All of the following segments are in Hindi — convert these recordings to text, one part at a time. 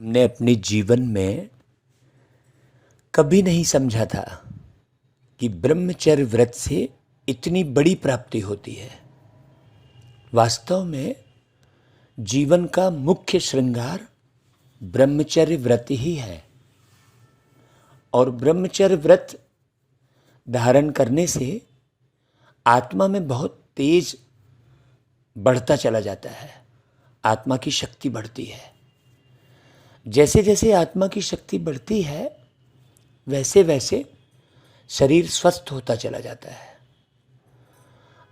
हमने अपने जीवन में कभी नहीं समझा था कि ब्रह्मचर्य व्रत से इतनी बड़ी प्राप्ति होती है। वास्तव में जीवन का मुख्य श्रृंगार ब्रह्मचर्य व्रत ही है और ब्रह्मचर्य व्रत धारण करने से आत्मा में बहुत तेज बढ़ता चला जाता है। आत्मा की शक्ति बढ़ती है। जैसे जैसे आत्मा की शक्ति बढ़ती है वैसे वैसे शरीर स्वस्थ होता चला जाता है।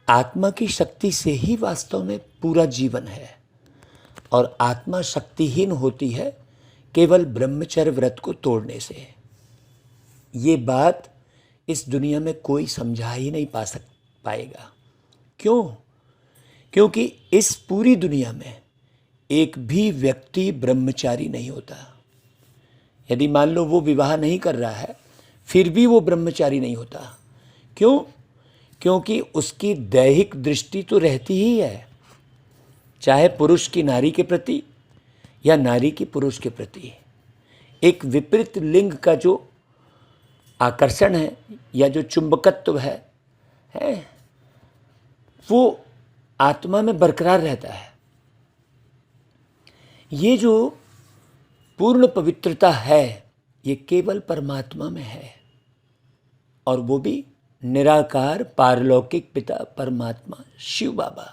आत्मा की शक्ति से ही वास्तव में पूरा जीवन है और आत्मा शक्तिहीन होती है केवल ब्रह्मचर्य व्रत को तोड़ने से। ये बात इस दुनिया में कोई समझा ही नहीं पाएगा। क्यों? क्योंकि इस पूरी दुनिया में एक भी व्यक्ति ब्रह्मचारी नहीं होता। यदि मान लो वो विवाह नहीं कर रहा है फिर भी वो ब्रह्मचारी नहीं होता। क्यों? क्योंकि उसकी दैहिक दृष्टि तो रहती ही है, चाहे पुरुष की नारी के प्रति या नारी की पुरुष के प्रति। एक विपरीत लिंग का जो आकर्षण है या जो चुंबकत्व है वो आत्मा में बरकरार रहता है। ये जो पूर्ण पवित्रता है ये केवल परमात्मा में है और वो भी निराकार पारलौकिक पिता परमात्मा शिव बाबा।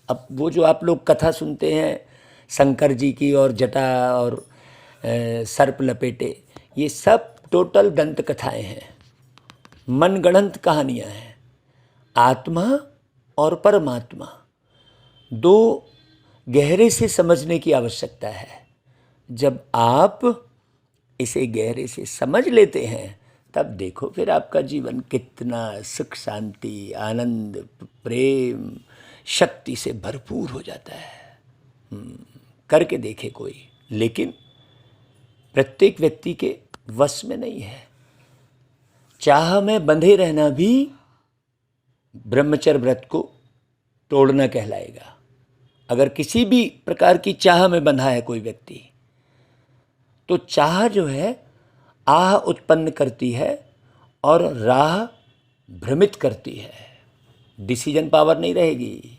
अब वो जो आप लोग कथा सुनते हैं शंकर जी की और जटा और सर्प लपेटे, ये सब टोटल दंत कथाएं हैं, मनगढ़ंत कहानियां हैं। आत्मा और परमात्मा दो गहरे से समझने की आवश्यकता है। जब आप इसे गहरे से समझ लेते हैं तब देखो फिर आपका जीवन कितना सुख शांति आनंद प्रेम शक्ति से भरपूर हो जाता है। करके देखे कोई, लेकिन प्रत्येक व्यक्ति के वश में नहीं है। चाह में बंधे रहना भी ब्रह्मचर्य व्रत को तोड़ना कहलाएगा। अगर किसी भी प्रकार की चाह में बंधा है कोई व्यक्ति तो चाह जो है आह उत्पन्न करती है और राह भ्रमित करती है। डिसीजन पावर नहीं रहेगी।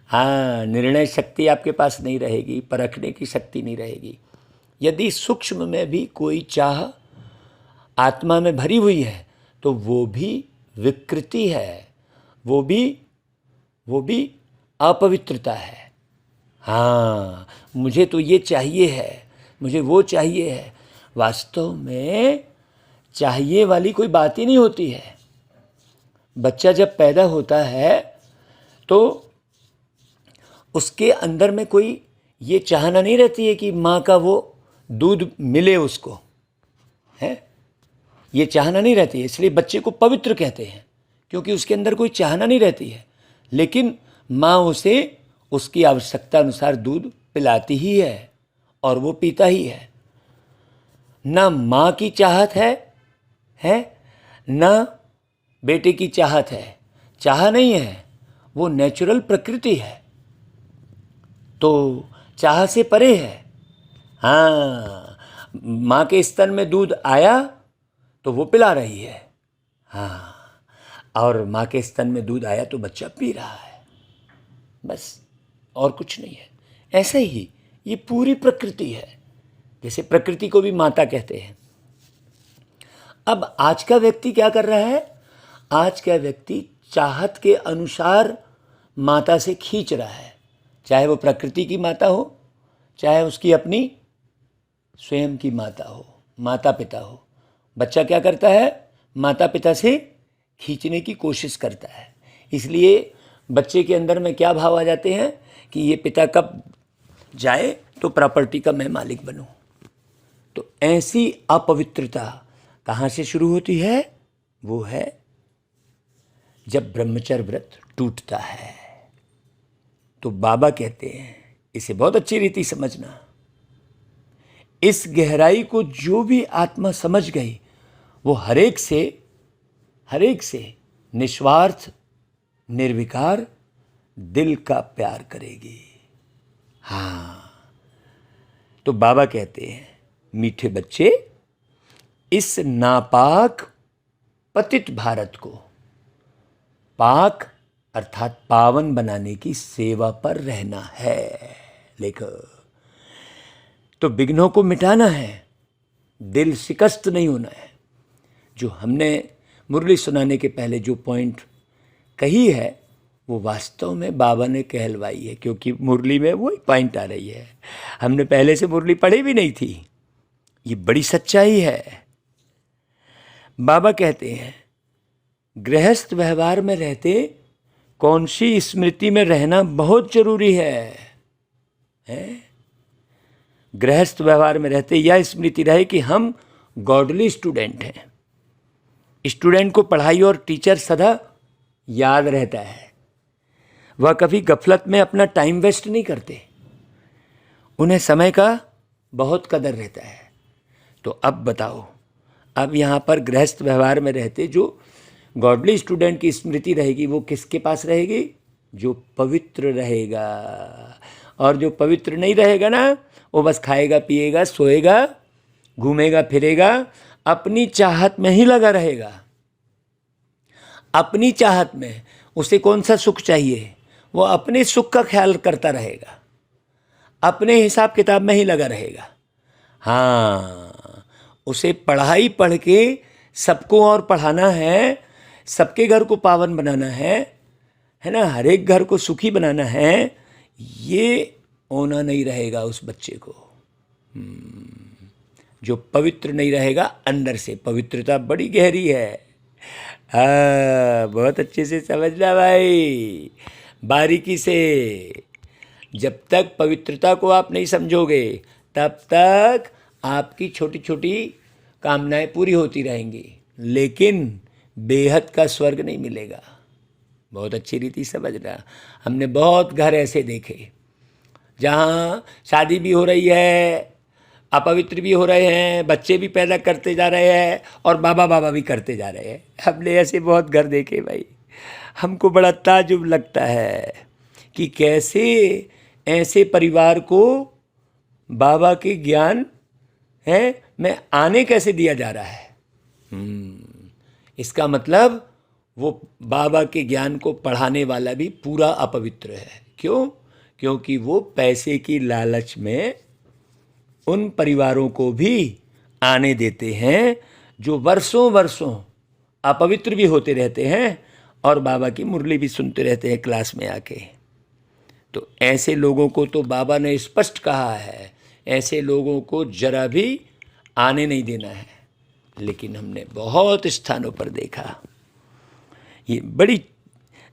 हाँ, निर्णय शक्ति आपके पास नहीं रहेगी, परखने की शक्ति नहीं रहेगी। यदि सूक्ष्म में भी कोई चाह आत्मा में भरी हुई है तो वो भी विकृति है, वो भी अपवित्रता है। हाँ, मुझे तो ये चाहिए है, मुझे वो चाहिए है। वास्तव में चाहिए वाली कोई बात ही नहीं होती है। बच्चा जब पैदा होता है तो उसके अंदर में कोई ये चाहना नहीं रहती है कि माँ का वो दूध मिले उसको, है? ये चाहना नहीं रहती है। इसलिए बच्चे को पवित्र कहते हैं क्योंकि उसके अंदर कोई चाहना नहीं रहती है। लेकिन माँ उसे उसकी आवश्यकता अनुसार दूध पिलाती ही है और वो पीता ही है। ना माँ की चाहत है ना बेटे की चाहत है। चाह नहीं है, वो नेचुरल प्रकृति है, तो चाह से परे है। हाँ, माँ के स्तन में दूध आया तो वो पिला रही है। हाँ, और माँ के स्तन में दूध आया तो बच्चा पी रहा है, बस और कुछ नहीं है। ऐसे ही ये पूरी प्रकृति है। जैसे प्रकृति को भी माता कहते हैं। अब आज का व्यक्ति क्या कर रहा है? आज का व्यक्ति चाहत के अनुसार माता से खींच रहा है, चाहे वो प्रकृति की माता हो चाहे उसकी अपनी स्वयं की माता हो, माता पिता हो। बच्चा क्या करता है? माता पिता से खींचने की कोशिश करता है। इसलिए बच्चे के अंदर में क्या भाव आ जाते हैं कि ये पिता कब जाए तो प्रॉपर्टी का मैं मालिक बनूं। तो ऐसी अपवित्रता कहाँ से शुरू होती है? वो है जब ब्रह्मचर्य व्रत टूटता है। तो बाबा कहते हैं, इसे बहुत अच्छी रीति समझना, इस गहराई को जो भी आत्मा समझ गई वो हरेक से निस्वार्थ निर्विकार दिल का प्यार करेगी। हाँ, तो बाबा कहते हैं, मीठे बच्चे, इस नापाक पतित भारत को पाक अर्थात पावन बनाने की सेवा पर रहना है। देखो, तो विघ्नों को मिटाना है, दिल शिकस्त नहीं होना है। जो हमने मुरली सुनाने के पहले जो पॉइंट कही है वो वास्तव में बाबा ने कहलवाई है, क्योंकि मुरली में वही पॉइंट आ रही है। हमने पहले से मुरली पढ़ी भी नहीं थी। ये बड़ी सच्चाई है। बाबा कहते हैं, गृहस्थ व्यवहार में रहते कौन सी स्मृति में रहना बहुत जरूरी है? गृहस्थ व्यवहार में रहते यह स्मृति रहे कि हम गॉडली स्टूडेंट हैं। स्टूडेंट को पढ़ाई और टीचर सदा याद रहता है। वह कभी गफलत में अपना टाइम वेस्ट नहीं करते। उन्हें समय का बहुत कदर रहता है। तो अब बताओ, अब यहाँ पर गृहस्थ व्यवहार में रहते जो गॉडली स्टूडेंट की स्मृति रहेगी वो किसके पास रहेगी? जो पवित्र रहेगा। और जो पवित्र नहीं रहेगा ना, वो बस खाएगा, पिएगा, सोएगा, घूमेगा, फिरेगा, अपनी चाहत में ही लगा रहेगा। अपनी चाहत में उसे कौन सा सुख चाहिए? वो अपने सुख का ख्याल करता रहेगा, अपने हिसाब किताब में ही लगा रहेगा। हाँ, उसे पढ़ाई पढ़ के सबको और पढ़ाना है, सबके घर को पावन बनाना है ना, हर एक घर को सुखी बनाना है। ये होना नहीं रहेगा उस बच्चे को। जो पवित्र नहीं रहेगा अंदर से। पवित्रता बड़ी गहरी है। बहुत अच्छे से समझना भाई, बारीकी से। जब तक पवित्रता को आप नहीं समझोगे तब तक आपकी छोटी छोटी कामनाएं पूरी होती रहेंगी, लेकिन बेहद का स्वर्ग नहीं मिलेगा। बहुत अच्छी रीति समझना। हमने बहुत घर ऐसे देखे जहाँ शादी भी हो रही है, अपवित्र भी हो रहे हैं, बच्चे भी पैदा करते जा रहे हैं और बाबा बाबा भी करते जा रहे हैं। हमने ऐसे बहुत घर देखे भाई। हमको बड़ा ताजुब लगता है कि कैसे ऐसे परिवार को बाबा के ज्ञान में आने कैसे दिया जा रहा है। इसका मतलब वो बाबा के ज्ञान को पढ़ाने वाला भी पूरा अपवित्र है। क्यों? क्योंकि वो पैसे की लालच में उन परिवारों को भी आने देते हैं जो वर्षों वर्षों अपवित्र भी होते रहते हैं और बाबा की मुरली भी सुनते रहते हैं क्लास में आके। तो ऐसे लोगों को तो बाबा ने स्पष्ट कहा है, ऐसे लोगों को जरा भी आने नहीं देना है। लेकिन हमने बहुत स्थानों पर देखा, ये बड़ी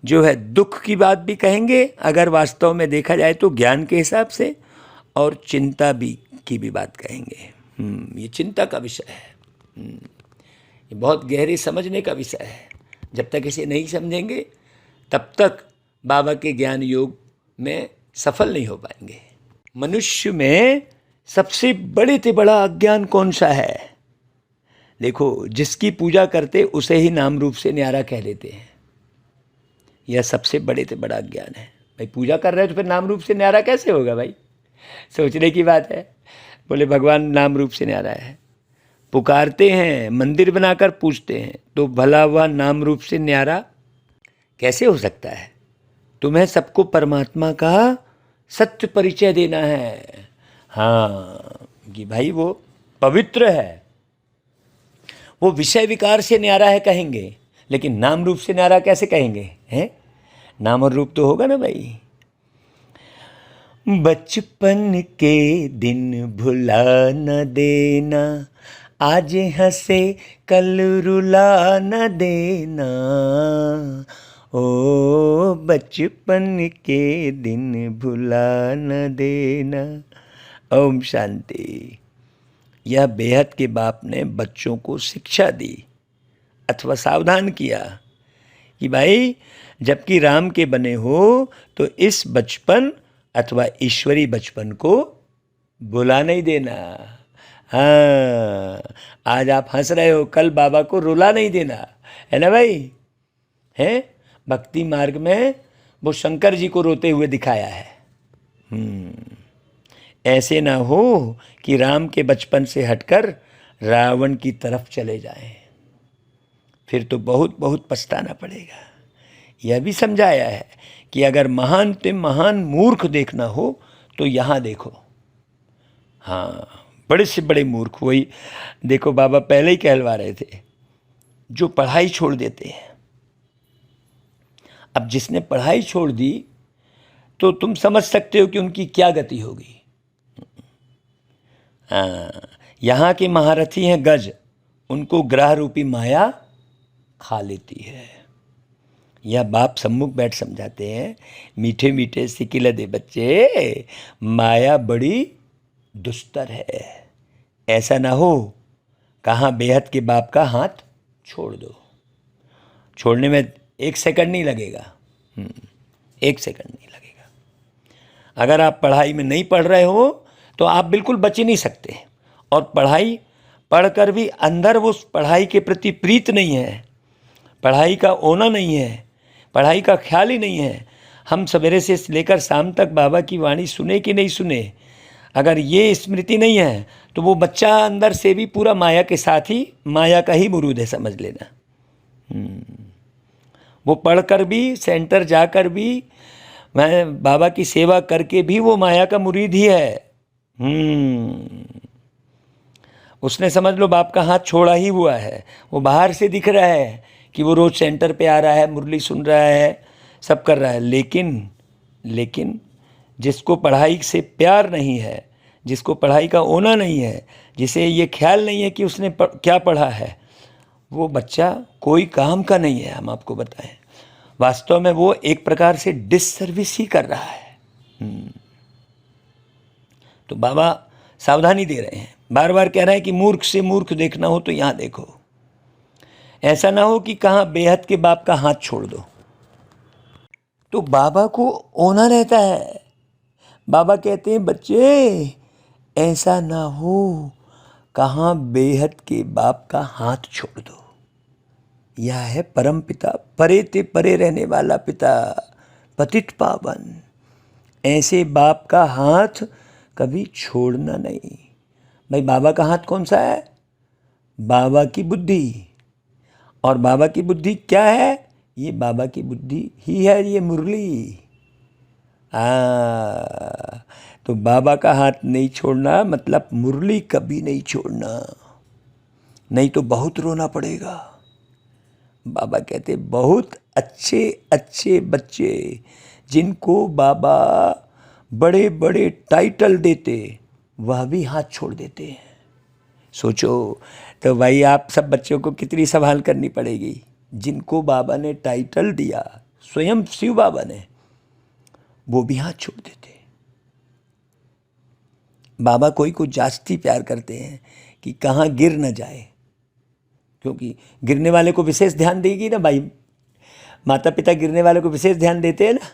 जो है दुख की बात भी कहेंगे अगर वास्तव में देखा जाए तो ज्ञान के हिसाब से, और चिंता भी की भी बात कहेंगे। ये चिंता का विषय है। ये बहुत गहरे समझने का विषय है। जब तक इसे नहीं समझेंगे तब तक बाबा के ज्ञान योग में सफल नहीं हो पाएंगे। मनुष्य में सबसे बड़े से बड़ा अज्ञान कौन सा है? देखो, जिसकी पूजा करते उसे ही नाम रूप से न्यारा कह देते हैं। यह सबसे बड़े से बड़ा अज्ञान है। भाई पूजा कर रहे हो तो फिर नाम रूप से न्यारा कैसे होगा? भाई सोचने की बात है। बोले भगवान नाम रूप से न्यारा है, पुकारते हैं, मंदिर बनाकर पूछते हैं, तो भला वह नाम रूप से न्यारा कैसे हो सकता है? तुम्हें सबको परमात्मा का सत्य परिचय देना है। हाँ, कि भाई वो पवित्र है, वो विषय विकार से न्यारा है कहेंगे, लेकिन नाम रूप से न्यारा कैसे कहेंगे? हैं? नाम और रूप तो होगा ना भाई। बचपन के दिन भुला न देना, आज हंसे कल रुला न देना। ओ बचपन के दिन भुला न देना। ओम शांति। यह बेहद के बाप ने बच्चों को शिक्षा दी अथवा सावधान किया कि भाई जबकि राम के बने हो तो इस बचपन अथवा ईश्वरी बचपन को भुला नहीं देना। हाँ, आज आप हंस रहे हो, कल बाबा को रुला नहीं देना, है ना भाई? है भक्ति मार्ग में वो शंकर जी को रोते हुए दिखाया है। ऐसे ना हो कि राम के बचपन से हटकर रावण की तरफ चले जाएं, फिर तो बहुत बहुत पछताना पड़ेगा। यह भी समझाया है कि अगर महान ते महान मूर्ख देखना हो तो यहाँ देखो। हाँ, बड़े से बड़े मूर्ख, वही देखो बाबा पहले ही कहलवा रहे थे, जो पढ़ाई छोड़ देते हैं। अब जिसने पढ़ाई छोड़ दी तो तुम समझ सकते हो कि उनकी क्या गति होगी। हाँ, यहाँ के महारथी हैं गज, उनको ग्रह रूपी माया खा लेती है। यह बाप सम्मुख बैठ समझाते हैं, मीठे मीठे सिकिलदे बच्चे, माया बड़ी दुस्तर है। ऐसा ना हो कहाँ बेहद के बाप का हाथ छोड़ दो। छोड़ने में 1 सेकंड नहीं लगेगा, 1 सेकंड नहीं लगेगा। अगर आप पढ़ाई में नहीं पढ़ रहे हो तो आप बिल्कुल बच ही नहीं सकते, और पढ़ाई पढ़कर भी अंदर वो उस पढ़ाई के प्रति प्रीत नहीं है, पढ़ाई का ओना नहीं है, पढ़ाई का ख्याल ही नहीं है। हम सवेरे से लेकर शाम तक बाबा की वाणी सुने कि नहीं सुने, अगर ये स्मृति नहीं है तो वो बच्चा अंदर से भी पूरा माया के साथ ही, माया का ही मुरूद है, समझ लेना। वो पढ़कर भी, सेंटर जाकर भी, मैं बाबा की सेवा करके भी वो माया का मुरीद ही है। उसने समझ लो बाप का हाथ छोड़ा ही हुआ है। वो बाहर से दिख रहा है कि वो रोज़ सेंटर पे आ रहा है, मुरली सुन रहा है, सब कर रहा है, लेकिन जिसको पढ़ाई से प्यार नहीं है, जिसको पढ़ाई का ओना नहीं है, जिसे ये ख्याल नहीं है कि उसने क्या पढ़ा है, वो बच्चा कोई काम का नहीं है। हम आपको बताएं, वास्तव में वो एक प्रकार से डिससर्विस ही कर रहा है। तो बाबा सावधानी दे रहे हैं, बार बार कह रहे हैं कि मूर्ख से मूर्ख देखना हो तो यहाँ देखो। ऐसा ना हो कि कहाँ बेहद के बाप का हाथ छोड़ दो। तो बाबा को ओना रहता है। बाबा कहते हैं बच्चे, ऐसा ना हो कहाँ बेहद के बाप का हाथ छोड़ दो। यह है परम पिता, परे ते परे रहने वाला पिता, पतित पावन। ऐसे बाप का हाथ कभी छोड़ना नहीं। भाई बाबा का हाथ कौन सा है? बाबा की बुद्धि। और बाबा की बुद्धि क्या है? ये बाबा की बुद्धि ही है, ये मुरली। तो बाबा का हाथ नहीं छोड़ना मतलब मुरली कभी नहीं छोड़ना, नहीं तो बहुत रोना पड़ेगा। बाबा कहते बहुत अच्छे अच्छे बच्चे जिनको बाबा बड़े बड़े टाइटल देते, वह भी हाथ छोड़ देते हैं। सोचो तो भाई आप सब बच्चों को कितनी संभाल करनी पड़ेगी। जिनको बाबा ने टाइटल दिया, स्वयं शिव बाबा ने, वो भी हाथ छोड़ देते। बाबा कोई को जास्ती प्यार करते हैं कि कहाँ गिर न जाए, क्योंकि गिरने वाले को विशेष ध्यान देगी ना भाई। माता पिता गिरने वाले को विशेष ध्यान देते हैं ना।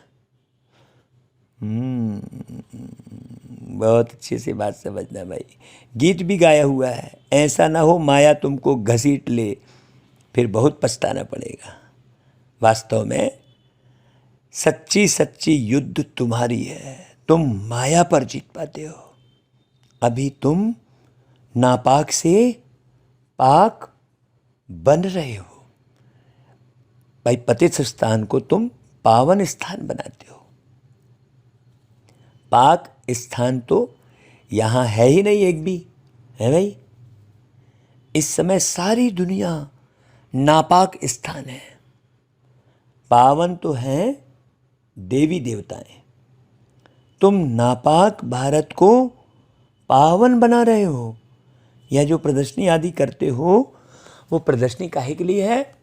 बहुत अच्छे से बात समझना भाई। गीत भी गाया हुआ है, ऐसा ना हो माया तुमको घसीट ले, फिर बहुत पछताना पड़ेगा। वास्तव में सच्ची सच्ची युद्ध तुम्हारी है, तुम माया पर जीत पाते हो। अभी तुम नापाक से पाक बन रहे हो भाई। पतित स्थान को तुम पावन स्थान बनाते हो। पाक स्थान तो यहाँ है ही नहीं एक भी, है भाई। इस समय सारी दुनिया नापाक स्थान है। पावन तो हैं देवी देवताएं। तुम नापाक भारत को पावन बना रहे हो। यह जो प्रदर्शनी आदि करते हो, वो प्रदर्शनी काहे के लिए है?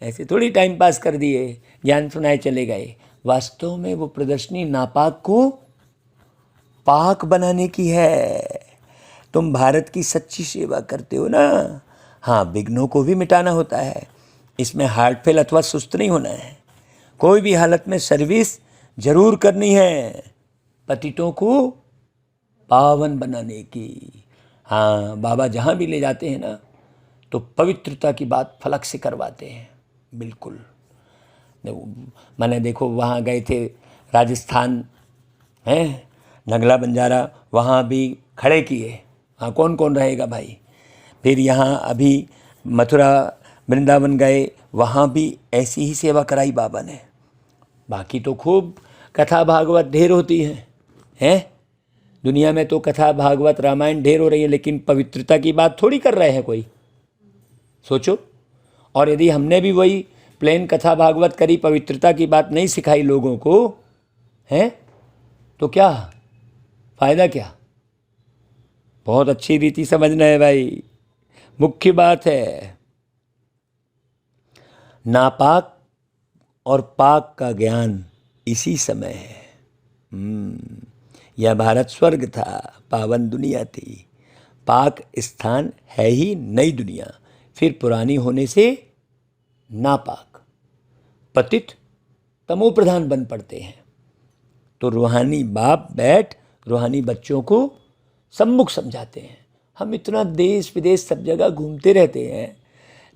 ऐसे थोड़ी टाइम पास कर दिए, ज्ञान सुनाए चले गए। वास्तव में वो प्रदर्शनी नापाक को पाक बनाने की है। तुम भारत की सच्ची सेवा करते हो ना। हाँ, विघ्नों को भी मिटाना होता है। इसमें हार्ट फेल अथवा सुस्त नहीं होना है। कोई भी हालत में सर्विस जरूर करनी है, पतितों को पावन बनाने की। हाँ, बाबा जहाँ भी ले जाते हैं ना, तो पवित्रता की बात फलक से करवाते हैं। बिल्कुल। मैंने देखो वहाँ गए थे राजस्थान, हैं, नगला बंजारा वहाँ भी खड़े किए, हाँ कौन कौन रहेगा भाई। फिर यहाँ अभी मथुरा वृंदावन गए, वहाँ भी ऐसी ही सेवा कराई बाबा ने। बाकी तो खूब कथा भागवत ढेर होती हैं। दुनिया में तो कथा भागवत रामायण ढेर हो रही है, लेकिन पवित्रता की बात थोड़ी कर रहे हैं कोई, सोचो। और यदि हमने भी वही प्लेन कथा भागवत करी, पवित्रता की बात नहीं सिखाई लोगों को, हैं, तो क्या फ़ायदा क्या। बहुत अच्छी रीति समझना है भाई, मुख्य बात है। नापाक और पाक का ज्ञान इसी समय है। यह भारत स्वर्ग था, पावन दुनिया थी। पाक स्थान है ही नई दुनिया, फिर पुरानी होने से नापाक, पतित, तमो प्रधान बन पड़ते हैं। तो रूहानी बाप बैठ रूहानी बच्चों को सम्मुख समझाते हैं। हम इतना देश विदेश सब जगह घूमते रहते हैं,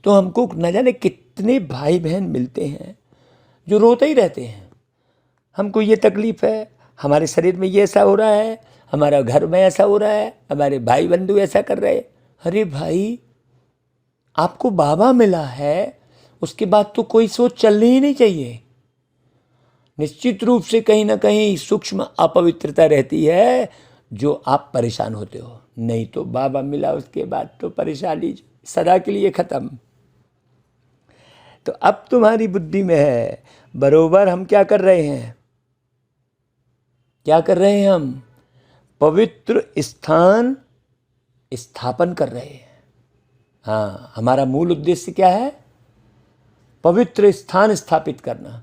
तो हमको न जाने कितने भाई बहन मिलते हैं जो रोते ही रहते हैं। हमको ये तकलीफ़ है, हमारे शरीर में ये ऐसा हो रहा है, हमारा घर में ऐसा हो रहा है, हमारे भाई बंधु ऐसा कर रहे हैं। अरे भाई, आपको बाबा मिला है, उसके बाद तो कोई सोच चलनी ही नहीं चाहिए। निश्चित रूप से कहीं ना कहीं सूक्ष्म अपवित्रता रहती है जो आप परेशान होते हो। नहीं तो बाबा मिला उसके बाद तो परेशानी सदा के लिए ख़त्म। तो अब तुम्हारी बुद्धि में है, बरोबर हम क्या कर रहे हैं, क्या कर रहे हैं हम, पवित्र स्थान स्थापन कर रहे हैं। हाँ, हमारा मूल उद्देश्य क्या है, पवित्र स्थान स्थापित करना।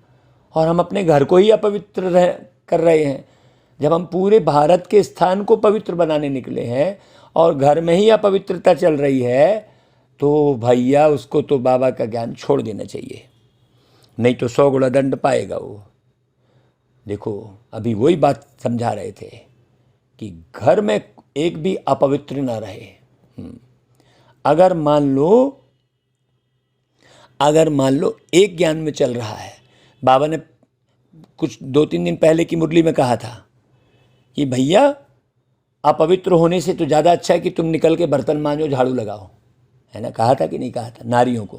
और हम अपने घर को ही अपवित्र कर रहे हैं। जब हम पूरे भारत के स्थान को पवित्र बनाने निकले हैं और घर में ही अपवित्रता चल रही है, तो भैया उसको तो बाबा का ज्ञान छोड़ देना चाहिए, नहीं तो 100 गुना दंड पाएगा वो। देखो, अभी वही बात समझा रहे थे कि घर में एक भी अपवित्र ना रहे। अगर मान लो एक ज्ञान में चल रहा है, बाबा ने कुछ 2-3 दिन पहले की मुरली में कहा था कि भैया अपवित्र होने से तो ज़्यादा अच्छा है कि तुम निकल के बर्तन मांजो, झाड़ू लगाओ, है ना, कहा था कि नहीं कहा था नारियों को।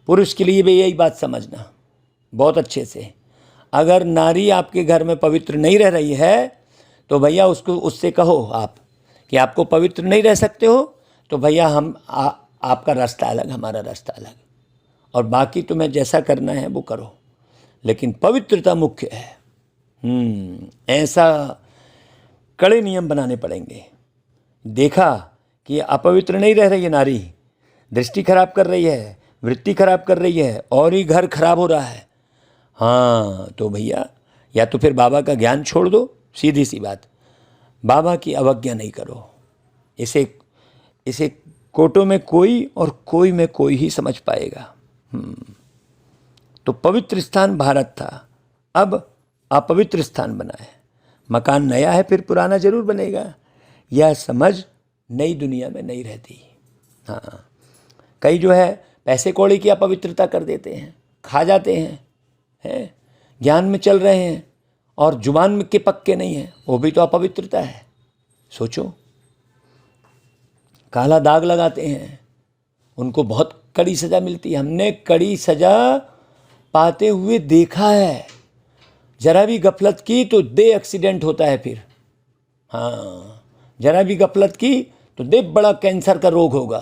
पुरुष के लिए भी यही बात समझना बहुत अच्छे से। अगर नारी आपके घर में पवित्र नहीं रह रही है, तो भैया उससे कहो आप कि आपको पवित्र नहीं रह सकते हो, तो भैया आपका रास्ता अलग, हमारा रास्ता अलग, और बाकी तुम्हें जैसा करना है वो करो, लेकिन पवित्रता मुख्य है। ऐसा कड़े नियम बनाने पड़ेंगे। देखा कि अपवित्र नहीं रह रही है नारी, दृष्टि खराब कर रही है, वृत्ति खराब कर रही है, और ही घर खराब हो रहा है, हाँ तो भैया या तो फिर बाबा का ज्ञान छोड़ दो, सीधी सी बात, बाबा की अवज्ञा नहीं करो। इसे कोटों में कोई और कोई में कोई ही समझ पाएगा। तो पवित्र स्थान भारत था, अब अपवित्र स्थान बना है। मकान नया है फिर पुराना जरूर बनेगा, यह समझ नई दुनिया में नहीं रहती। हाँ, कई जो है पैसे कौड़ी की अपवित्रता कर देते हैं, खा जाते हैं, ज्ञान में चल रहे हैं और जुबान में के पक्के नहीं हैं, वो भी तो अपवित्रता है। सोचो, काला दाग लगाते हैं, उनको बहुत कड़ी सज़ा मिलती है। हमने कड़ी सज़ा पाते हुए देखा है। जरा भी गफलत की तो दे एक्सीडेंट होता है फिर। हाँ, जरा भी गफलत की तो दे बड़ा कैंसर का रोग होगा।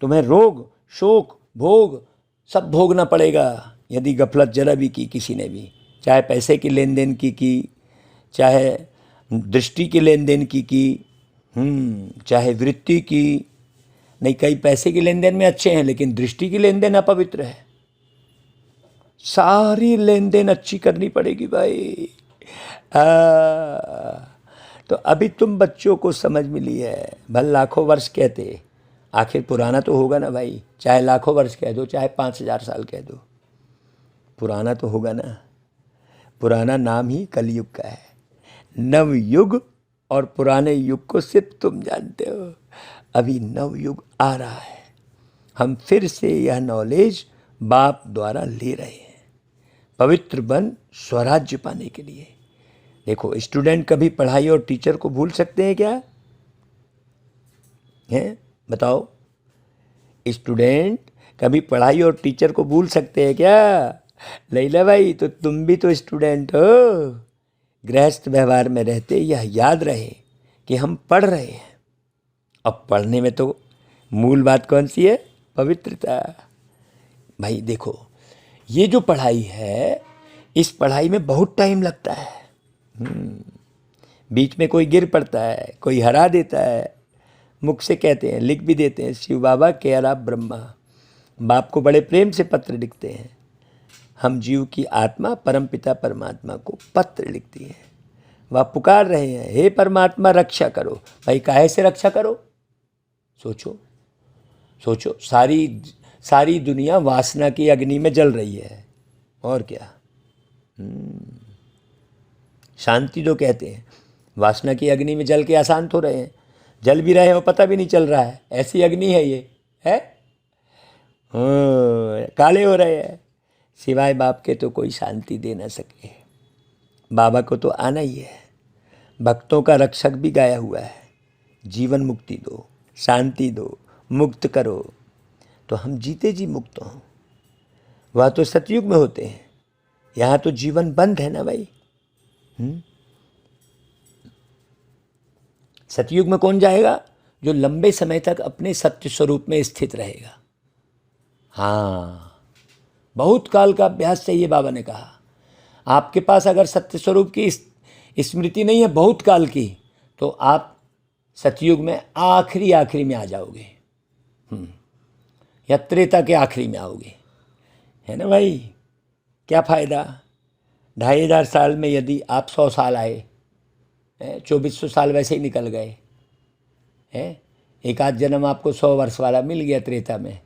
तुम्हें रोग, शोक, भोग सब भोगना पड़ेगा यदि गफलत जरा भी की किसी ने भी, चाहे पैसे की लेन देन की, चाहे दृष्टि के लेन देन की, चाहे वृत्ति की। नहीं, कई पैसे की लेन देन में अच्छे हैं, लेकिन दृष्टि की लेन देन अपवित्र है। सारी लेन देन अच्छी करनी पड़ेगी भाई। तो अभी तुम बच्चों को समझ मिली है, भल लाखों वर्ष कहते, आखिर पुराना तो होगा ना भाई। चाहे लाखों वर्ष कह दो, चाहे 5000 साल कह दो, पुराना तो होगा ना। पुराना नाम ही कलयुग का है। नव युग और पुराने युग को सिर्फ तुम जानते हो। अभी नव युग आ रहा है, हम फिर से यह नॉलेज बाप द्वारा ले रहे हैं, पवित्र बन स्वराज्य पाने के लिए। देखो, स्टूडेंट कभी पढ़ाई और टीचर को भूल सकते हैं क्या? हैं, बताओ, स्टूडेंट कभी पढ़ाई और टीचर को भूल सकते हैं क्या? लैला भाई, तो तुम भी तो स्टूडेंट हो। गृहस्थ व्यवहार में रहते यह याद रहे कि हम पढ़ रहे हैं। अब पढ़ने में तो मूल बात कौन सी है? पवित्रता। भाई देखो, ये जो पढ़ाई है, इस पढ़ाई में बहुत टाइम लगता है। बीच में कोई गिर पड़ता है, कोई हरा देता है, मुख से कहते हैं, लिख भी देते हैं, शिव बाबा केरा ब्रह्मा। बाप को बड़े प्रेम से पत्र लिखते हैं। हम जीव की आत्मा परमपिता परमात्मा को पत्र लिखती है। वह पुकार रहे हैं, हे परमात्मा रक्षा करो। भाई काहे से रक्षा करो? सोचो सोचो, सारी दुनिया वासना की अग्नि में जल रही है, और क्या। शांति तो कहते हैं, वासना की अग्नि में जल के अशांत हो रहे हैं, जल भी रहे हैं और पता भी नहीं चल रहा है। ऐसी अग्नि है ये, है। काले हो रहे हैं। सिवाय बाप के तो कोई शांति दे ना सके। बाबा को तो आना ही है। भक्तों का रक्षक भी गाया हुआ है, जीवन मुक्ति दो, शांति दो, मुक्त करो। तो हम जीते जी मुक्त हों। वह तो सतयुग में होते हैं, यहाँ तो जीवन बंद है ना भाई। सतयुग में कौन जाएगा? जो लंबे समय तक अपने सत्य स्वरूप में स्थित रहेगा। हाँ, बहुत काल का अभ्यास चाहिए। बाबा ने कहा, आपके पास अगर सत्य स्वरूप की स्मृति नहीं है बहुत काल की, तो आप सतयुग में आखिरी में आ जाओगे, या त्रेता के आखिरी में आओगे, है ना भाई। क्या फ़ायदा? 2500 साल में यदि आप 100 साल आए, 2400 साल वैसे ही निकल गए हैं। एक आध जन्म आपको 100 वर्ष वाला मिल गया त्रेता में,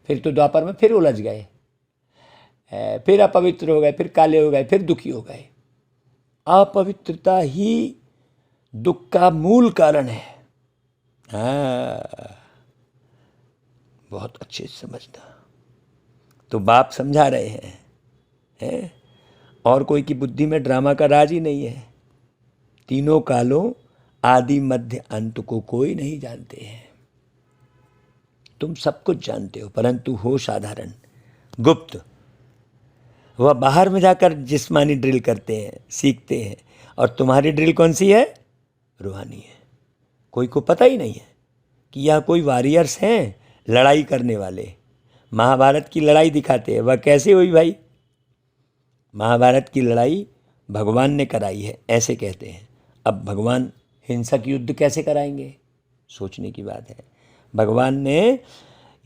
फिर तो द्वापर में फिर उलझ गए, फिर अपवित्र हो गए, फिर काले हो गए, फिर दुखी हो गए। अपवित्रता ही दुख का मूल कारण है। बहुत अच्छे से समझना। तो बाप समझा रहे हैं, और कोई की बुद्धि में ड्रामा का राज ही नहीं है। तीनों कालों आदि मध्य अंत को कोई नहीं जानते हैं। तुम सब कुछ जानते हो, परंतु हो साधारण, गुप्त। वह बाहर में जाकर जिस्मानी ड्रिल करते हैं, सीखते हैं। और तुम्हारी ड्रिल कौन सी है? रूहानी है। कोई को पता ही नहीं है कि यह कोई वॉरियर्स हैं, लड़ाई करने वाले। महाभारत की लड़ाई दिखाते हैं, वह कैसे हुई भाई? महाभारत की लड़ाई भगवान ने कराई है, ऐसे कहते हैं। अब भगवान हिंसक युद्ध कैसे कराएंगे? सोचने की बात है। भगवान ने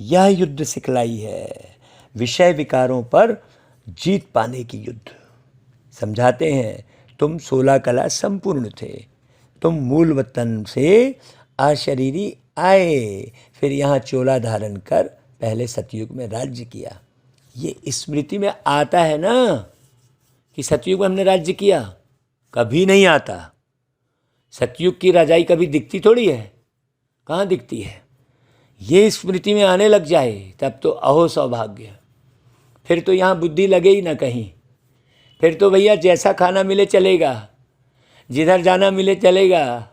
यह युद्ध सिखलाई है, विषय विकारों पर जीत पाने की युद्ध। समझाते हैं, तुम 16 कला संपूर्ण थे, तुम मूल वतन से अशरीरी आए, फिर यहाँ चोला धारण कर पहले सतयुग में राज्य किया। ये स्मृति में आता है ना कि सतयुग में हमने राज्य किया? कभी नहीं आता। सतयुग की राजाई कभी दिखती थोड़ी है, कहाँ दिखती है? ये स्मृति में आने लग जाए तब तो अहो सौभाग्य। फिर तो यहाँ बुद्धि लगे ही ना कहीं। फिर तो भैया जैसा खाना मिले चलेगा, जिधर जाना मिले चलेगा,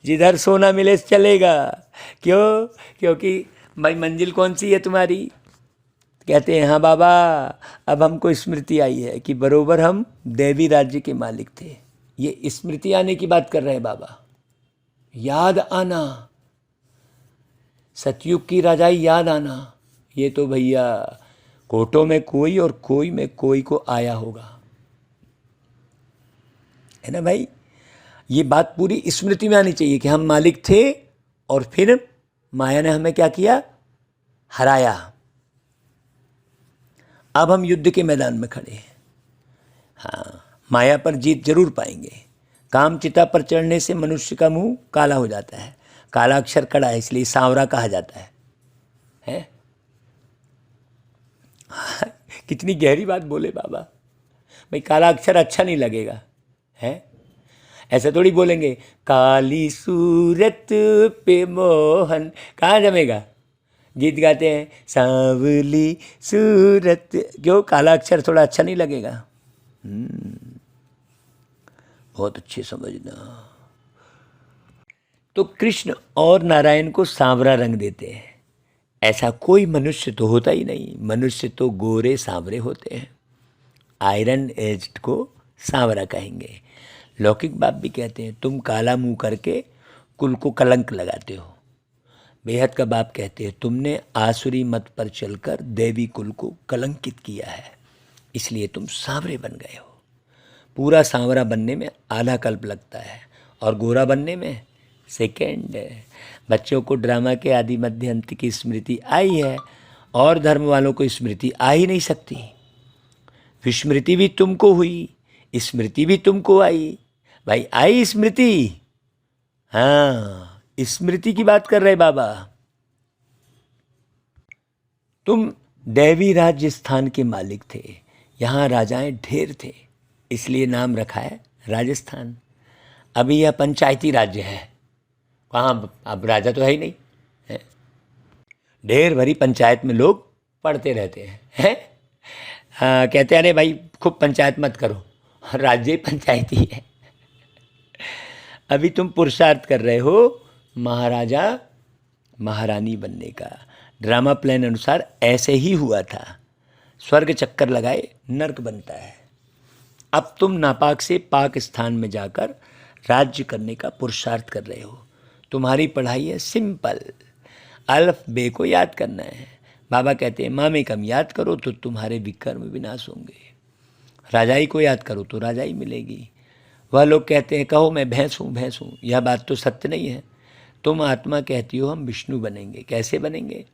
जिधर सोना मिले चलेगा। क्यों? क्योंकि भाई मंजिल कौन सी है तुम्हारी? कहते हैं, हाँ बाबा, अब हमको स्मृति आई है कि बरोबर हम देवी राज्य के मालिक थे। ये स्मृति आने की बात कर रहे हैं बाबा, याद आना, सतयुग की राजाई याद आना। ये तो भैया कोटों में कोई और कोई में कोई को आया होगा, है ना भाई। ये बात पूरी स्मृति में आनी चाहिए कि हम मालिक थे और फिर माया ने हमें क्या किया? हराया। अब हम युद्ध के मैदान में खड़े हैं। हाँ, माया पर जीत जरूर पाएंगे। काम चिता पर चढ़ने से मनुष्य का मुंह काला हो जाता है। काला अक्षर कड़ा है, इसलिए सांवरा कहा जाता है, हैं? कितनी गहरी बात बोले बाबा। भाई काला अक्षर अच्छा नहीं लगेगा, है? ऐसे थोड़ी बोलेंगे काली सूरत पे मोहन, कहाँ जमेगा? गीत गाते हैं सांवली सूरत, क्यों? काला अक्षर थोड़ा अच्छा नहीं लगेगा। बहुत अच्छे समझना। तो कृष्ण और नारायण को सांवरा रंग देते हैं। ऐसा कोई मनुष्य तो होता ही नहीं, मनुष्य तो गोरे सांवरे होते हैं। आयरन एज्ड को सांवरा कहेंगे। लौकिक बाप भी कहते हैं तुम काला मुंह करके कुल को कलंक लगाते हो। बेहद का बाप कहते हैं तुमने आसुरी मत पर चलकर देवी कुल को कलंकित किया है, इसलिए तुम सांवरे बन गए हो। पूरा सांवरा बनने में आधा कल्प लगता है और गोरा बनने में सेकेंड। बच्चों को ड्रामा के आदि मध्य अंत की स्मृति आई है और धर्म वालों को स्मृति आ ही नहीं सकती। विस्मृति भी तुमको हुई, स्मृति भी तुमको आई। भाई आई स्मृति, हाँ स्मृति की बात कर रहे बाबा। तुम दैवी राज्य स्थान के मालिक थे, यहाँ राजाएं ढेर थे, इसलिए नाम रखा है राजस्थान। अभी यह पंचायती राज्य है, कहाँ अब राजा तो है ही नहीं है। ढेर भरी पंचायत में लोग पढ़ते रहते हैं। हाँ, कहते हैं अरे भाई खूब पंचायत मत करो, राज्य ही पंचायती है। अभी तुम पुरुषार्थ कर रहे हो महाराजा महारानी बनने का। ड्रामा प्लान अनुसार ऐसे ही हुआ था, स्वर्ग चक्कर लगाए नर्क बनता है। अब तुम नापाक से पाक स्थान में जाकर राज्य करने का पुरुषार्थ कर रहे हो। तुम्हारी पढ़ाई है सिंपल, अल्फ बे को याद करना है। बाबा कहते हैं माँ में कम याद करो तो तुम्हारे विकर्म विनाश होंगे, राजाई को याद करो तो राजाई मिलेगी। वह लोग कहते हैं कहो मैं भैंस हूँ, यह बात तो सत्य नहीं है। तुम आत्मा कहती हो हम विष्णु बनेंगे, कैसे बनेंगे?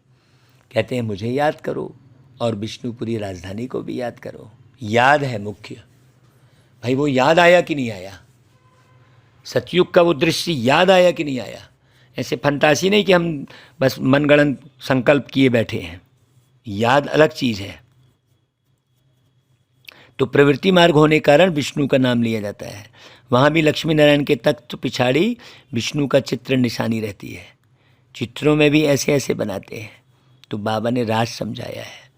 कहते हैं मुझे याद करो और विष्णुपुरी राजधानी को भी याद करो। याद है मुख्य। भाई वो याद आया कि नहीं आया? सतयुग का वो दृश्य याद आया कि नहीं आया? ऐसे फंतासी नहीं कि हम बस मनगढ़ंत संकल्प किए बैठे हैं। याद अलग चीज़ है। तो प्रवृत्ति मार्ग होने के कारण विष्णु का नाम लिया जाता है। वहाँ भी लक्ष्मी नारायण के तख्त पिछाड़ी विष्णु का चित्र निशानी रहती है। चित्रों में भी ऐसे ऐसे बनाते हैं। तो बाबा ने राज समझाया है,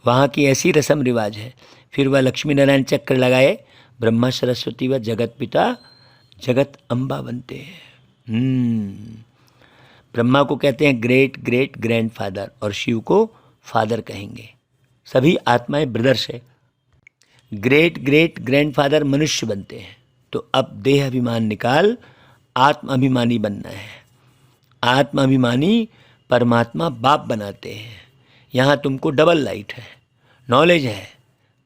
वहाँ की ऐसी रस्म रिवाज है। फिर वह लक्ष्मी नारायण चक्र लगाए ब्रह्मा सरस्वती व जगत पिता जगत अम्बा बनते हैं। ब्रह्मा को कहते हैं ग्रेट ग्रेट ग्रैंडफादर और शिव को फादर कहेंगे। सभी आत्माएं ब्रदर्स है। ग्रेट ग्रेट ग्रैंडफादर मनुष्य बनते हैं। तो अब देह अभिमान निकाल आत्म अभिमानी बनना है। आत्म अभिमानी परमात्मा बाप बनाते हैं। यहाँ तुमको डबल लाइट है, नॉलेज है।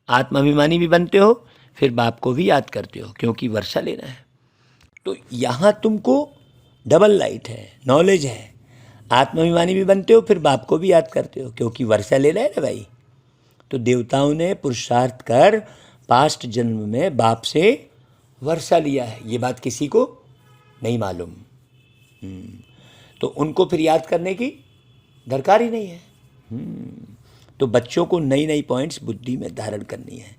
आत्म अभिमानी भी बनते हो, फिर बाप को भी याद करते हो क्योंकि वर्षा लेना है। तो यहाँ तुमको डबल लाइट है, नॉलेज है। आत्माभिमानी भी बनते हो, फिर बाप को भी याद करते हो क्योंकि वर्षा लेना है ना भाई। तो देवताओं ने पुरुषार्थ कर पास्ट जन्म में बाप से वर्षा लिया है। ये बात किसी को नहीं मालूम। तो उनको फिर याद करने की दरकार ही नहीं है। तो बच्चों को नई नई पॉइंट्स बुद्धि में धारण करनी है।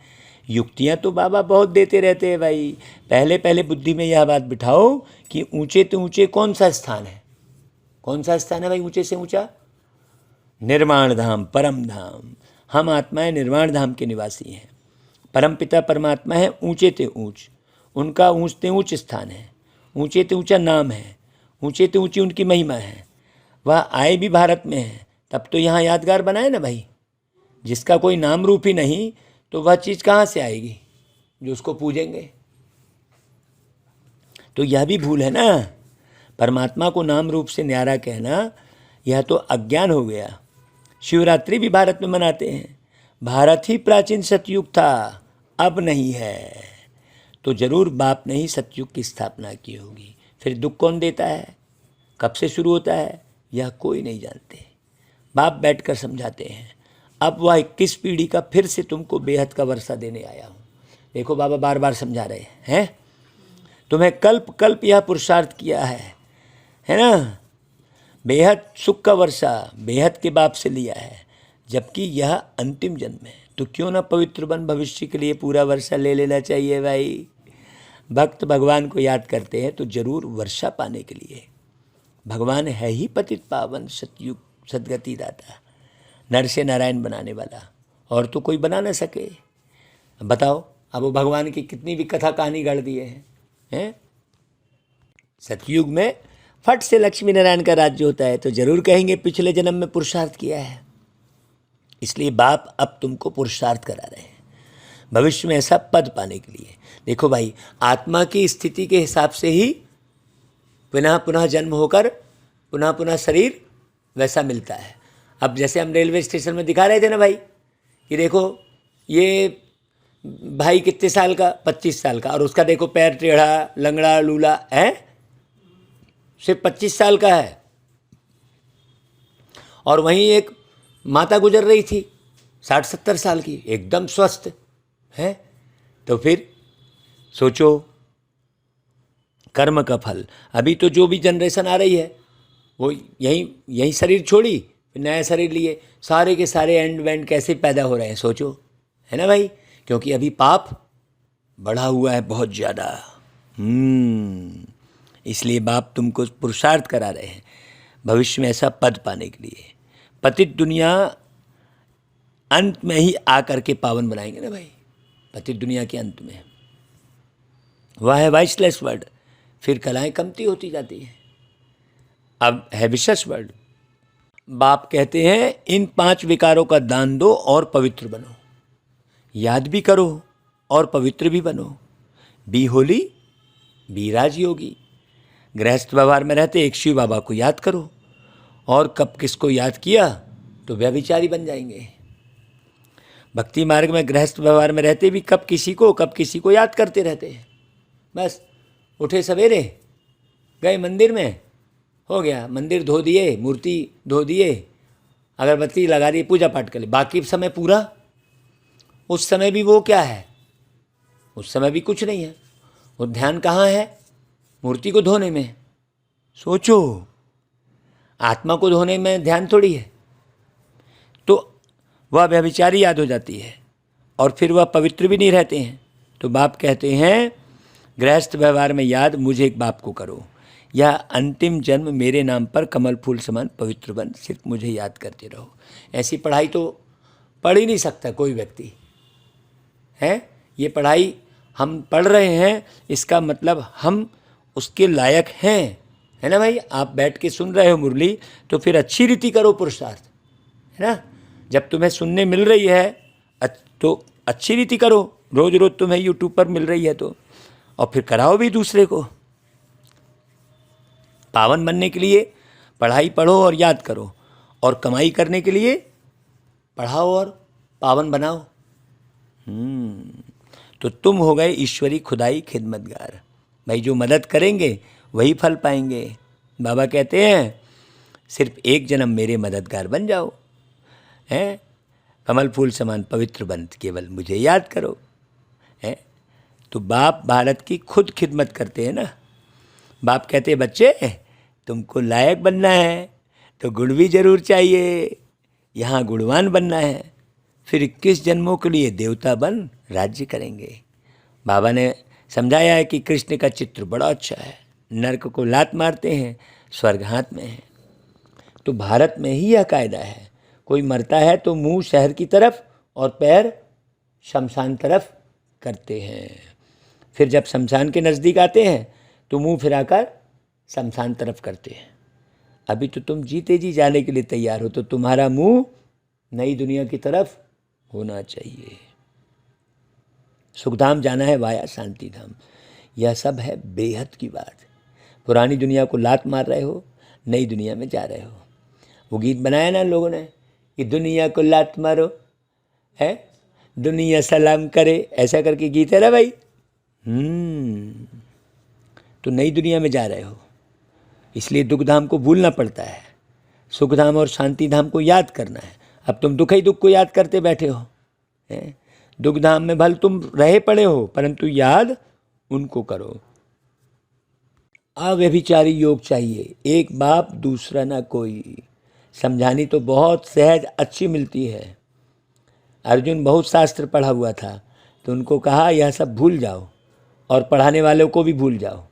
युक्तियाँ तो बाबा बहुत देते रहते हैं भाई। पहले पहले बुद्धि में यह बात बिठाओ कि ऊंचे तो ऊंचे कौन सा स्थान है? कौन सा स्थान है भाई ऊंचे से ऊंचा? निर्वाण धाम, परम धाम। हम आत्माएं निर्वाण धाम के निवासी हैं। परम पिता परमात्मा है ऊंचे ते ऊंच, उनका ऊंच ते ऊंच स्थान है, ऊंचे ते ऊंचा नाम है, ऊंचे ते ऊंची उनकी महिमा है। वह आए भी भारत में है, तब तो यहाँ यादगार बनाए ना भाई। जिसका कोई नाम रूप ही नहीं तो वह चीज़ कहाँ से आएगी जो उसको पूजेंगे? तो यह भी भूल है ना। परमात्मा को नाम रूप से न्यारा कहना यह तो अज्ञान हो गया। शिवरात्रि भी भारत में मनाते हैं। भारत ही प्राचीन सतयुग था, अब नहीं है। तो जरूर बाप ने ही सतयुग की स्थापना की होगी। फिर दुख कौन देता है, कब से शुरू होता है, यह कोई नहीं जानते। बाप बैठकर समझाते हैं। अब वह 21 पीढ़ी का फिर से तुमको बेहद का वर्षा देने आया हूँ। देखो बाबा बार बार समझा रहे हैं, तुम्हें कल्प कल्प यह पुरुषार्थ किया है ना। बेहद सुख का वर्षा बेहद के बाप से लिया है, जबकि यह अंतिम जन्म है। तो क्यों ना पवित्र बन भविष्य के लिए पूरा वर्षा ले लेना चाहिए भाई। भक्त भगवान को याद करते हैं तो जरूर वर्षा पाने के लिए। भगवान है ही पतित पावन सतयुग सदगति दाता, नर से नारायण बनाने वाला, और तो कोई बना ना सके। बताओ अब वो भगवान की कितनी भी कथा कहानी गढ़ दिए हैं। हैं। सतयुग में फट से लक्ष्मी नारायण का राज्य होता है तो जरूर कहेंगे पिछले जन्म में पुरुषार्थ किया है। इसलिए बाप अब तुमको पुरुषार्थ करा रहे हैं भविष्य में ऐसा पद पाने के लिए। देखो भाई, आत्मा की स्थिति के हिसाब से ही पुनः पुनः जन्म होकर पुनः पुनः शरीर वैसा मिलता है। अब जैसे हम रेलवे स्टेशन में दिखा रहे थे ना भाई, कि देखो ये भाई कितने साल का, 25 साल का, और उसका देखो पैर टेढ़ा लंगड़ा लूला है, सिर्फ 25 साल का है। और वहीं एक माता गुजर रही थी 60-70 साल की, एकदम स्वस्थ है। तो फिर सोचो कर्म का फल। अभी तो जो भी जनरेशन आ रही है वो यही शरीर छोड़ी फिर नया शरीर लिए, सारे के सारे एंड वेंड कैसे पैदा हो रहे हैं सोचो, है ना भाई। क्योंकि अभी पाप बढ़ा हुआ है बहुत ज़्यादा। इसलिए बाप तुमको पुरुषार्थ करा रहे हैं भविष्य में ऐसा पद पाने के लिए। पतित दुनिया अंत में ही आकर के पावन बनाएंगे ना भाई, पतित दुनिया के अंत में। वह है वाइसलेस वर्ड, फिर कलाएं कमती होती जाती हैं। अब है विशेष वर्ड। बाप कहते हैं इन 5 विकारों का दान दो और पवित्र बनो। याद भी करो और पवित्र भी बनो। बी होली बी राजयोगी। गृहस्थ व्यवहार में रहते एक शिव बाबा को याद करो, और कब किसको याद किया तो व्यभिचारी बन जाएंगे। भक्ति मार्ग में गृहस्थ व्यवहार में रहते भी कब किसी को याद करते रहते हैं। बस उठे सवेरे गए मंदिर में, हो गया, मंदिर धो दिए, मूर्ति धो दिए, अगरबत्ती लगा दी, पूजा पाठ कर ली, बाकी समय पूरा उस समय भी वो क्या है, उस समय भी कुछ नहीं है। वो ध्यान कहाँ है, मूर्ति को धोने में। सोचो, आत्मा को धोने में ध्यान थोड़ी है। तो वह व्यभिचारी याद हो जाती है और फिर वह पवित्र भी नहीं रहते हैं। तो बाप कहते हैं गृहस्थ व्यवहार में याद मुझे एक बाप को करो, या अंतिम जन्म मेरे नाम पर कमल फूल समान पवित्र बन, सिर्फ मुझे याद करते रहो। ऐसी पढ़ाई तो पढ़ ही नहीं सकता कोई व्यक्ति है। ये पढ़ाई हम पढ़ रहे हैं, इसका मतलब हम उसके लायक हैं, है ना भाई। आप बैठ के सुन रहे हो मुरली तो फिर अच्छी रीति करो पुरुषार्थ, है ना। जब तुम्हें सुनने मिल रही है तो अच्छी रीति करो, रोज़ रोज़ तुम्हें यूट्यूब पर मिल रही है तो, और फिर कराओ भी दूसरे को। पावन बनने के लिए पढ़ाई पढ़ो और याद करो, और कमाई करने के लिए पढ़ाओ और पावन बनाओ। तो तुम हो गए ईश्वरी खुदाई खिदमतगार। भाई जो मदद करेंगे वही फल पाएंगे। बाबा कहते हैं सिर्फ एक जन्म मेरे मददगार बन जाओ, हैं, कमल फूल समान पवित्र बन, केवल मुझे याद करो, हैं। तो बाप भारत की खुद खिदमत करते हैं ना। बाप कहते हैं बच्चे तुमको लायक बनना है तो गुण भी जरूर चाहिए, यहाँ गुणवान बनना है, फिर 21 जन्मों के लिए देवता बन राज्य करेंगे। बाबा ने समझाया है कि कृष्ण का चित्र बड़ा अच्छा है, नरक को लात मारते हैं, स्वर्ग हाथ में है। तो भारत में ही यह कायदा है, कोई मरता है तो मुंह शहर की तरफ और पैर शमशान तरफ करते हैं। फिर जब शमशान के नज़दीक आते हैं तो मुंह फिराकर शमशान तरफ करते हैं। अभी तो तुम जीते जी जाने के लिए तैयार हो, तो तुम्हारा मुंह नई दुनिया की तरफ होना चाहिए। सुखधाम जाना है वाया शांति धाम। यह सब है बेहद की बात। पुरानी दुनिया को लात मार रहे हो, नई दुनिया में जा रहे हो। वो गीत बनाया ना लोगों ने कि दुनिया को लात मारो है, दुनिया सलाम करे, ऐसा करके गीत है ना भाई। तो नई दुनिया में जा रहे हो, इसलिए दुख धाम को भूलना पड़ता है, सुख धाम और शांति धाम को याद करना है। अब तुम दुख ही दुख को याद करते बैठे हो, दुख धाम में भले तुम रहे पड़े हो, परंतु याद उनको करो। अव्यभिचारी योग चाहिए, एक बाप दूसरा ना कोई। समझानी तो बहुत सहज अच्छी मिलती है। अर्जुन बहुत शास्त्र पढ़ा हुआ था तो उनको कहा यह सब भूल जाओ और पढ़ाने वालों को भी भूल जाओ।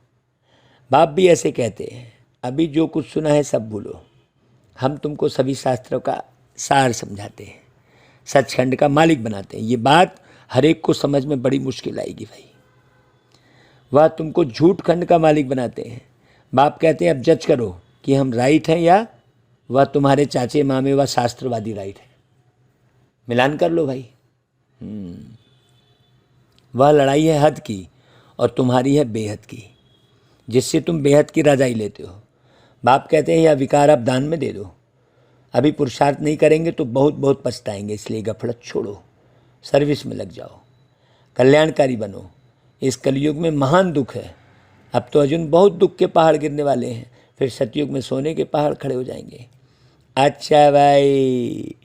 बाप भी ऐसे कहते हैं, अभी जो कुछ सुना है सब भूलो, हम तुमको सभी शास्त्रों का सार समझाते हैं, सचखंड का मालिक बनाते हैं। ये बात हर एक को समझ में बड़ी मुश्किल आएगी भाई। वह तुमको झूठ खंड का मालिक बनाते हैं। बाप कहते हैं अब जज करो कि हम राइट हैं या वह तुम्हारे चाचे मामे व शास्त्रवादी राइट है। मिलान कर लो भाई। वह लड़ाई है हद की और तुम्हारी है बेहद की, जिससे तुम बेहद की रजाई लेते हो। बाप कहते हैं यह विकार आप दान में दे दो। अभी पुरुषार्थ नहीं करेंगे तो बहुत बहुत पछताएंगे, इसलिए गफलत छोड़ो, सर्विस में लग जाओ, कल्याणकारी बनो। इस कलयुग में महान दुख है। अब तो अर्जुन बहुत दुख के पहाड़ गिरने वाले हैं, फिर सतयुग में सोने के पहाड़ खड़े हो जाएंगे। अच्छा भाई,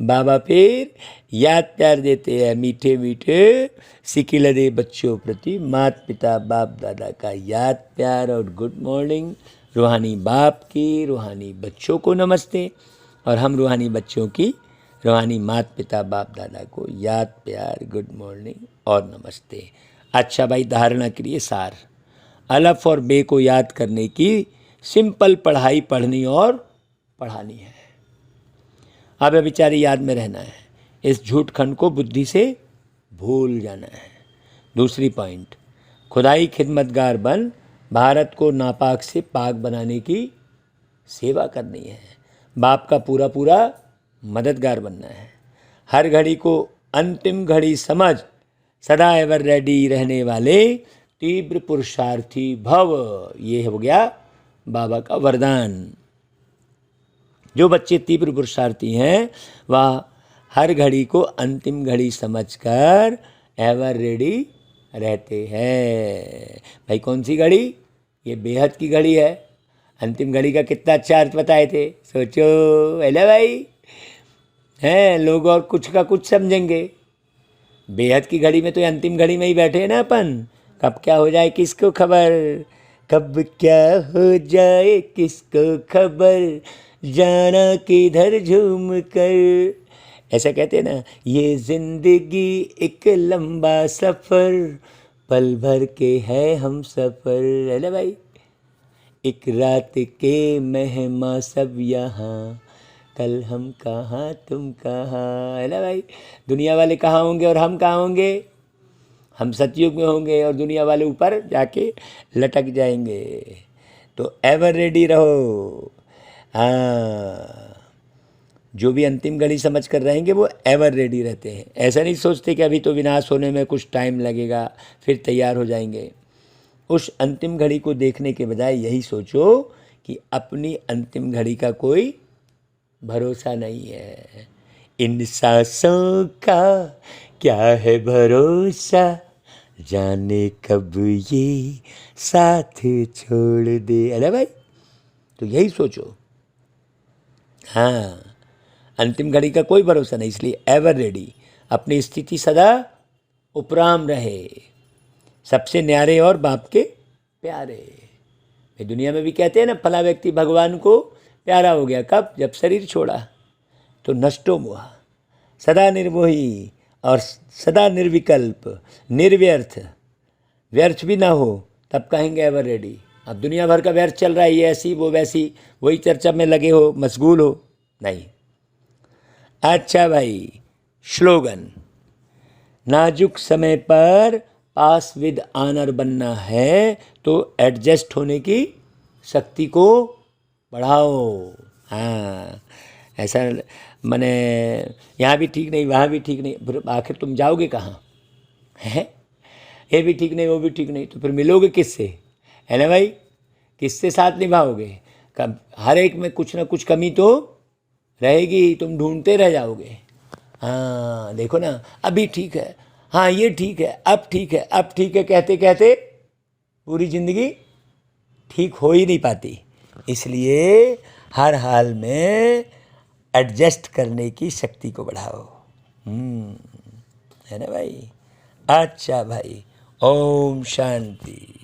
बाबा फिर याद प्यार देते हैं, मीठे मीठे सिकिलरे बच्चों प्रति माता पिता बाप दादा का याद प्यार और गुड मॉर्निंग। रूहानी बाप की रूहानी बच्चों को नमस्ते, और हम रूहानी बच्चों की रूहानी माता पिता बाप दादा को याद प्यार गुड मॉर्निंग और नमस्ते। अच्छा भाई, धारणा के लिए सार। अलफ और बे को याद करने की सिंपल पढ़ाई पढ़नी और पढ़ानी है। अब बेचारी याद में रहना है, इस झूठ खंड को बुद्धि से भूल जाना है। दूसरी पॉइंट, खुदाई खिदमतगार बन भारत को नापाक से पाक बनाने की सेवा करनी है। बाप का पूरा पूरा मददगार बनना है। हर घड़ी को अंतिम घड़ी समझ सदा एवर रेडी रहने वाले तीव्र पुरुषार्थी भव। ये हो गया बाबा का वरदान। जो बच्चे तीव्र पुरुषार्थी हैं वह हर घड़ी को अंतिम घड़ी समझकर एवर रेडी रहते हैं। भाई कौन सी घड़ी? ये बेहद की घड़ी है। अंतिम घड़ी का कितना अच्छा अर्थ बताए थे, सोचो। हेलो भाई, हैं लोग और कुछ का कुछ समझेंगे। बेहद की घड़ी में तो अंतिम घड़ी में ही बैठे हैं ना अपन। कब क्या हो जाए किसको खबर, कब क्या हो जाए किसको खबर, जाना किधर झूम कर। ऐसा कहते हैं ना, ये जिंदगी एक लंबा सफ़र, पल भर के है हम सफ़र। है ना भाई, एक रात के मेहमा सब यहाँ, कल हम कहाँ तुम कहाँ। है ना भाई, दुनिया वाले कहाँ होंगे और हम कहाँ होंगे? हम सतयुग में होंगे और दुनिया वाले ऊपर जाके लटक जाएंगे। तो एवर रेडी रहो। हाँ, जो भी अंतिम घड़ी समझ कर रहेंगे वो एवर रेडी रहते हैं। ऐसा नहीं सोचते कि अभी तो विनाश होने में कुछ टाइम लगेगा फिर तैयार हो जाएंगे। उस अंतिम घड़ी को देखने के बजाय यही सोचो कि अपनी अंतिम घड़ी का कोई भरोसा नहीं है। इन सांसों का क्या है भरोसा, जाने कब ये साथ छोड़ दे। अरे भाई, तो यही सोचो। हाँ, अंतिम घड़ी का कोई भरोसा नहीं, इसलिए एवर रेडी। अपनी स्थिति सदा उपराम रहे, सबसे न्यारे और बाप के प्यारे। दुनिया में भी कहते हैं ना, फला व्यक्ति भगवान को प्यारा हो गया। कब? जब शरीर छोड़ा। तो नष्टो मुआ, सदा निर्मोही और सदा निर्विकल्प, निर्व्यर्थ, व्यर्थ भी ना हो, तब कहेंगे एवर रेडी। अब दुनिया भर का व्यर्थ चल रहा है, ये ऐसी वो वैसी, वही चर्चा में लगे हो, मशगूल हो, नहीं। अच्छा भाई, स्लोगन, नाजुक समय पर पास विद आनर बनना है तो एडजस्ट होने की शक्ति को बढ़ाओ। हाँ, ऐसा मैंने यहाँ भी ठीक नहीं वहाँ भी ठीक नहीं, फिर आखिर तुम जाओगे कहाँ? है ये भी ठीक नहीं वो भी ठीक नहीं, तो फिर मिलोगे किससे? है ना भाई, किससे साथ निभाओगे? कब हर एक में कुछ ना कुछ कमी तो रहेगी, तुम ढूंढते रह जाओगे। हाँ देखो ना, अभी ठीक है, हाँ ये ठीक है, अब ठीक है, अब ठीक है कहते कहते पूरी ज़िंदगी ठीक हो ही नहीं पाती। इसलिए हर हाल में एडजस्ट करने की शक्ति को बढ़ाओ। है ना भाई? अच्छा भाई, ओम शांति।